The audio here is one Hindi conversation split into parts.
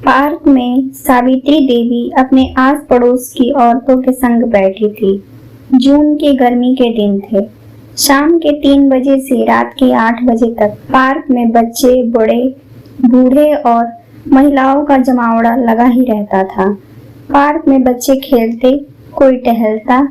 पार्क में सावित्री देवी अपने आस पड़ोस की औरतों के संग बैठी थी। जून के गर्मी के दिन थे। शाम के 3 बजे से रात के 8 बजे तक पार्क में बच्चे, बड़े, बूढ़े और महिलाओं का जमावड़ा लगा ही रहता था। पार्क में बच्चे खेलते, कोई टहलता,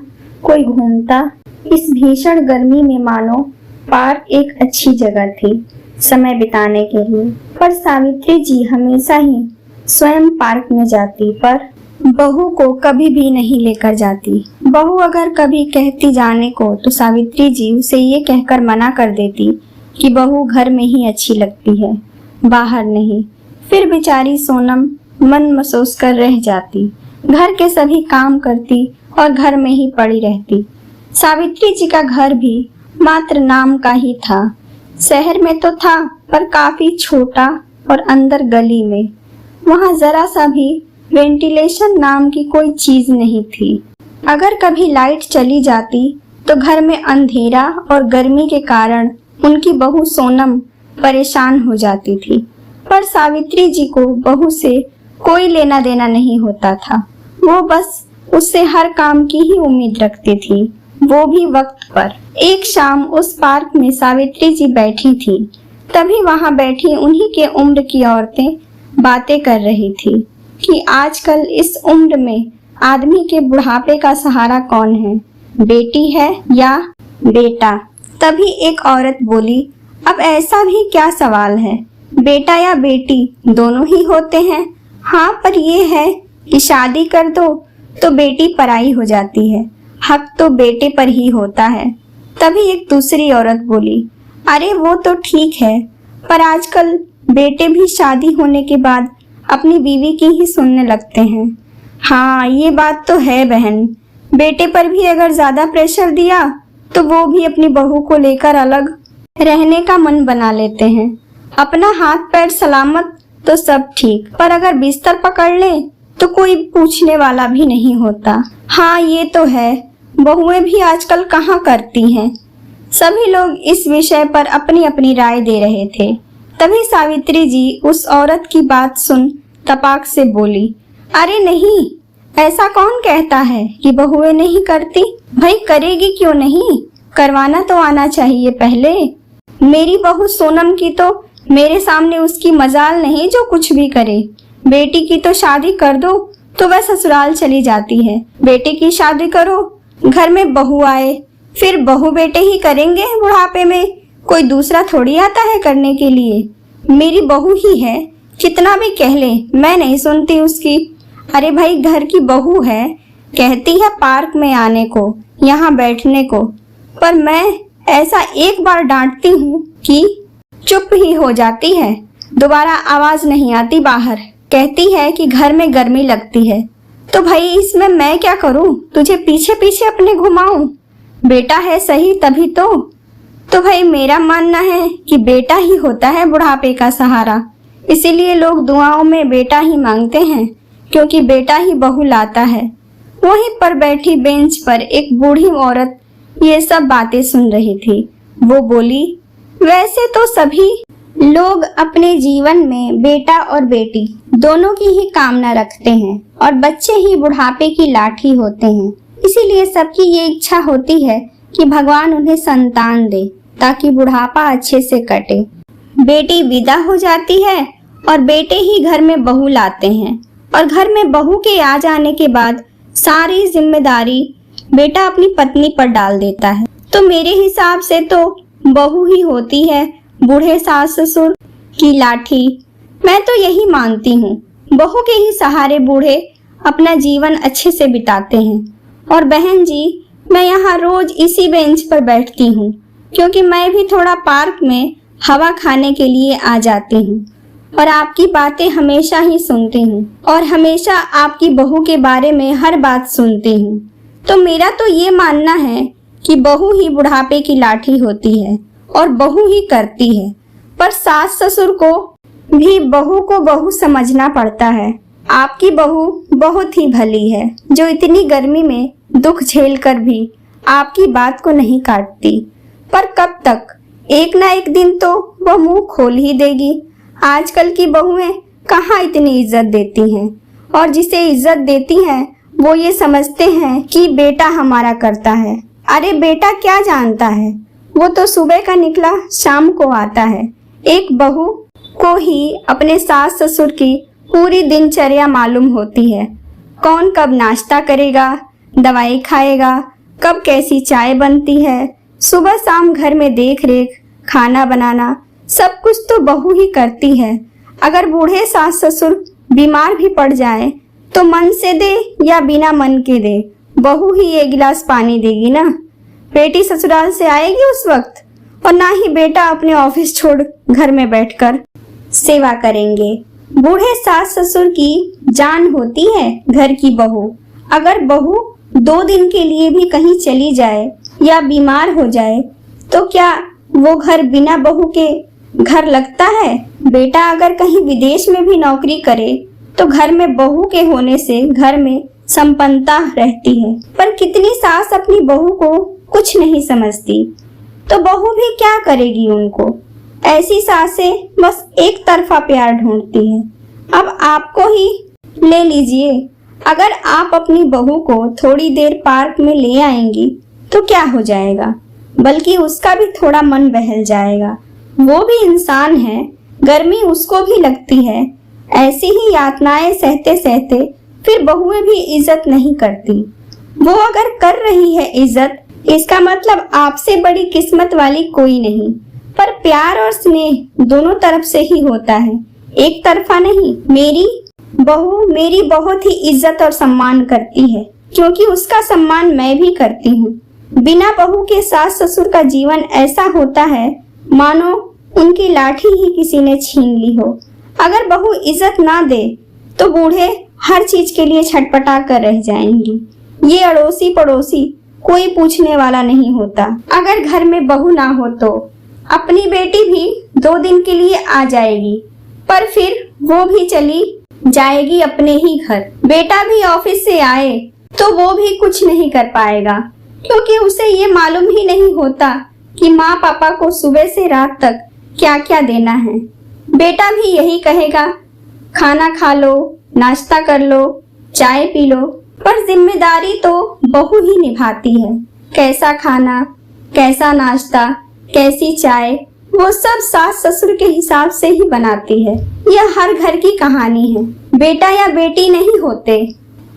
कोई घूमता। इस भीषण गर्मी में मानो पार्क एक अच्छी जगह थी समय बिताने के लिए। पर सावित्री जी हमेशा ही स्वयं पार्क में जाती, पर बहू को कभी भी नहीं लेकर जाती। बहू अगर कभी कहती जाने को तो सावित्री जी उसे ये कहकर मना कर देती कि बहू घर में ही अच्छी लगती है, बाहर नहीं। फिर बेचारी सोनम मन महसूस कर रह जाती, घर के सभी काम करती और घर में ही पड़ी रहती। सावित्री जी का घर भी मात्र नाम का ही था। शहर में तो था पर काफी छोटा और अंदर गली में। वहाँ जरा सा भी वेंटिलेशन नाम की कोई चीज नहीं थी। अगर कभी लाइट चली जाती तो घर में अंधेरा और गर्मी के कारण उनकी बहू सोनम परेशान हो जाती थी। पर सावित्री जी को बहू से कोई लेना देना नहीं होता था। वो बस उससे हर काम की ही उम्मीद रखती थी, वो भी वक्त पर। एक शाम उस पार्क में सावित्री जी बैठी थी। तभी वहाँ बैठी उन्हीं के उम्र की औरतें बातें कर रही थी कि आजकल इस उम्र में आदमी के बुढ़ापे का सहारा कौन है, बेटी है या बेटा। तभी एक औरत बोली, अब ऐसा भी क्या सवाल है, बेटा या बेटी दोनों ही होते हैं। हाँ, पर ये है कि शादी कर दो तो बेटी पराई हो जाती है, हक तो बेटे पर ही होता है। तभी एक दूसरी औरत बोली, अरे वो तो ठीक है, पर आजकल बेटे भी शादी होने के बाद अपनी बीवी की ही सुनने लगते हैं। हाँ, ये बात तो है बहन। बेटे पर भी अगर ज्यादा प्रेशर दिया तो वो भी अपनी बहू को लेकर अलग रहने का मन बना लेते हैं। अपना हाथ पैर सलामत तो सब ठीक, पर अगर बिस्तर पकड़ ले तो कोई पूछने वाला भी नहीं होता। हाँ, ये तो है, बहुएं भी आजकल कहाँ करती हैं। सभी लोग इस विषय पर अपनी अपनी राय दे रहे थे। तभी सावित्री जी उस औरत की बात सुन तपाक से बोली, अरे नहीं, ऐसा कौन कहता है कि बहुएं नहीं करती। भाई करेगी क्यों नहीं, करवाना तो आना चाहिए पहले। मेरी बहू सोनम की तो मेरे सामने उसकी मजाल नहीं जो कुछ भी करे। बेटी की तो शादी कर दो तो वह ससुराल चली जाती है, बेटे की शादी करो, घर में बहू आए, फिर बहू बेटे ही करेंगे बुढ़ापे में, कोई दूसरा थोड़ी आता है करने के लिए। मेरी बहू ही है, कितना भी कह ले मैं नहीं सुनती उसकी। अरे भाई, घर की बहू है, कहती है पार्क में आने को, यहाँ बैठने को, पर मैं ऐसा एक बार डांटती हूँ कि चुप ही हो जाती है, दोबारा आवाज नहीं आती बाहर। कहती है कि घर में गर्मी लगती है। तो भाई इसमें मैं क्या करूँ, तुझे पीछे पीछे अपने घुमाऊं? बेटा है सही तभी तो भाई मेरा मानना है कि बेटा ही होता है बुढ़ापे का सहारा। इसीलिए लोग दुआओं में बेटा ही मांगते हैं, क्योंकि बेटा ही बहू लाता है। वहीं पर बैठी बेंच पर एक बूढ़ी औरत ये सब बातें सुन रही थी। वो बोली, वैसे तो सभी लोग अपने जीवन में बेटा और बेटी दोनों की ही कामना रखते हैं और बच्चे ही बुढ़ापे की लाठी होते हैं। इसीलिए सबकी ये इच्छा होती है कि भगवान उन्हें संतान दे ताकि बुढ़ापा अच्छे से कटे। बेटी विदा हो जाती है और बेटे ही घर में बहू लाते हैं, और घर में बहू के आ जाने के बाद सारी जिम्मेदारी बेटा अपनी पत्नी पर डाल देता है। तो मेरे हिसाब से तो बहू ही होती है बूढ़े सास ससुर की लाठी। मैं तो यही मानती हूँ, बहू के ही सहारे बूढ़े अपना जीवन अच्छे से बिताते हैं। और बहन जी, मैं यहाँ रोज इसी बेंच पर बैठती हूँ, क्योंकि मैं भी थोड़ा पार्क में हवा खाने के लिए आ जाती हूँ और आपकी बातें हमेशा ही सुनती हूँ और हमेशा आपकी बहू के बारे में हर बात सुनती हूँ। तो मेरा तो ये मानना है कि बहू ही बुढ़ापे की लाठी होती है और बहू ही करती है, पर सास ससुर को भी बहू को बहू समझना पड़ता है। आपकी बहू बहुत ही भली है, जो इतनी गर्मी में दुख झेल कर भी आपकी बात को नहीं काटती। पर कब तक, एक ना एक दिन तो वह मुंह खोल ही देगी। आजकल की बहुएं कहाँ इतनी इज्जत देती हैं, और जिसे इज्जत देती हैं वो ये समझते हैं कि बेटा हमारा करता है। अरे बेटा क्या जानता है, वो तो सुबह का निकला शाम को आता है। एक बहू को ही अपने सास ससुर की पूरी दिनचर्या मालूम होती है। कौन कब नाश्ता करेगा, दवाई खाएगा, कब कैसी चाय बनती है, सुबह शाम घर में देख रेख, खाना बनाना, सब कुछ तो बहू ही करती है। अगर बूढ़े सास ससुर बीमार भी पड़ जाए तो मन से दे या बिना मन के दे, बहू ही एक गिलास पानी देगी ना। बेटी ससुराल से आएगी उस वक्त, और ना ही बेटा अपने ऑफिस छोड़ घर में बैठकर सेवा करेंगे। बूढ़े सास ससुर की जान होती है घर की बहू। अगर बहू 2 दिन के लिए भी कहीं चली जाए या बीमार हो जाए तो क्या वो घर बिना बहू के घर लगता है? बेटा अगर कहीं विदेश में भी नौकरी करे तो घर में बहू के होने से घर में संपन्नता रहती है। पर कितनी सास अपनी बहू को कुछ नहीं समझती, तो बहू भी क्या करेगी उनको। ऐसी सासें बस एक तरफा प्यार ढूंढती हैं। अब आपको ही ले लीजिए, अगर आप अपनी बहू को थोड़ी देर पार्क में ले आएंगी तो क्या हो जाएगा, बल्कि उसका भी थोड़ा मन बहल जाएगा। वो भी इंसान है, गर्मी उसको भी लगती है। ऐसी ही यातनाएं सहते सहते फिर बहुएं भी इज्जत नहीं करती। वो अगर कर रही है इज्जत, इसका मतलब आपसे बड़ी किस्मत वाली कोई नहीं। पर प्यार और स्नेह दोनों तरफ से ही होता है, एक तरफा नहीं। मेरी बहू मेरी बहुत ही इज्जत और सम्मान करती है, क्योंकि उसका सम्मान मैं भी करती हूँ। बिना बहू के सास ससुर का जीवन ऐसा होता है मानो उनकी लाठी ही किसी ने छीन ली हो। अगर बहू इज्जत ना दे तो बूढ़े हर चीज के लिए छटपटा कर रह जाएंगी। ये अड़ोसी पड़ोसी कोई पूछने वाला नहीं होता। अगर घर में बहू ना हो तो अपनी बेटी भी 2 दिन के लिए आ जाएगी, पर फिर वो भी चली जाएगी अपने ही घर। बेटा भी ऑफिस से आए तो वो भी कुछ नहीं कर पाएगा, क्योंकि उसे ये मालूम ही नहीं होता कि माँ पापा को सुबह से रात तक क्या क्या देना है। बेटा भी यही कहेगा, खाना खा लो, नाश्ता कर लो, चाय पी लो, पर जिम्मेदारी तो बहू ही निभाती है। कैसा खाना, कैसा नाश्ता, कैसी चाय, वो सब सास ससुर के हिसाब से ही बनाती है। यह हर घर की कहानी है। बेटा या बेटी नहीं होते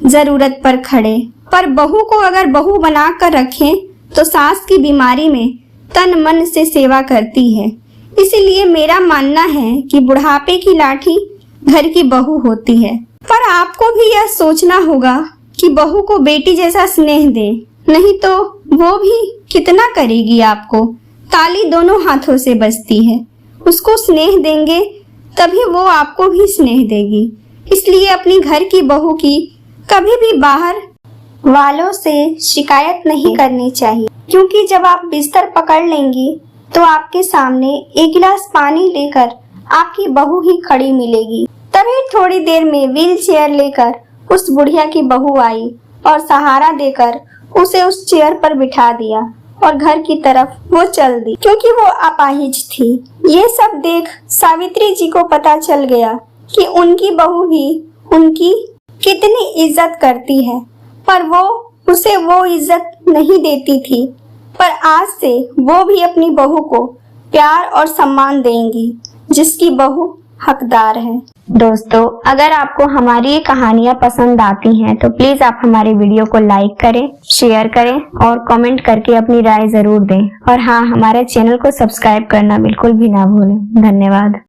जरूरत पर खड़े, पर बहू को अगर बहू बना कर रखें तो सास की बीमारी में तन मन से सेवा करती है। इसीलिए मेरा मानना है कि बुढ़ापे की लाठी घर की बहू होती है। पर आपको भी यह सोचना होगा कि बहू को बेटी जैसा स्नेह दे, नहीं तो वो भी कितना करेगी आपको। ताली दोनों हाथों से बजती है। उसको स्नेह देंगे तभी वो आपको भी स्नेह देगी। इसलिए अपनी घर की बहू की कभी भी बाहर वालों से शिकायत नहीं करनी चाहिए, क्योंकि जब आप बिस्तर पकड़ लेंगी तो आपके सामने एक गिलास पानी लेकर आपकी बहू ही खड़ी मिलेगी। तभी थोड़ी देर में व्हील चेयर लेकर उस बुढ़िया की बहू आई और सहारा देकर उसे उस चेयर पर बिठा दिया और घर की तरफ वो चल दी, क्योंकि वो अपाहिज थी। ये सब देख सावित्री जी को पता चल गया कि उनकी बहू भी उनकी कितनी इज्जत करती है, पर वो उसे वो इज्जत नहीं देती थी। पर आज से वो भी अपनी बहू को प्यार और सम्मान देंगी जिसकी बहू हकदार है। दोस्तों, अगर आपको हमारी ये कहानियाँ पसंद आती हैं तो प्लीज आप हमारे वीडियो को लाइक करें, शेयर करें और कमेंट करके अपनी राय जरूर दें। और हाँ, हमारे चैनल को सब्सक्राइब करना बिल्कुल भी ना भूलें। धन्यवाद।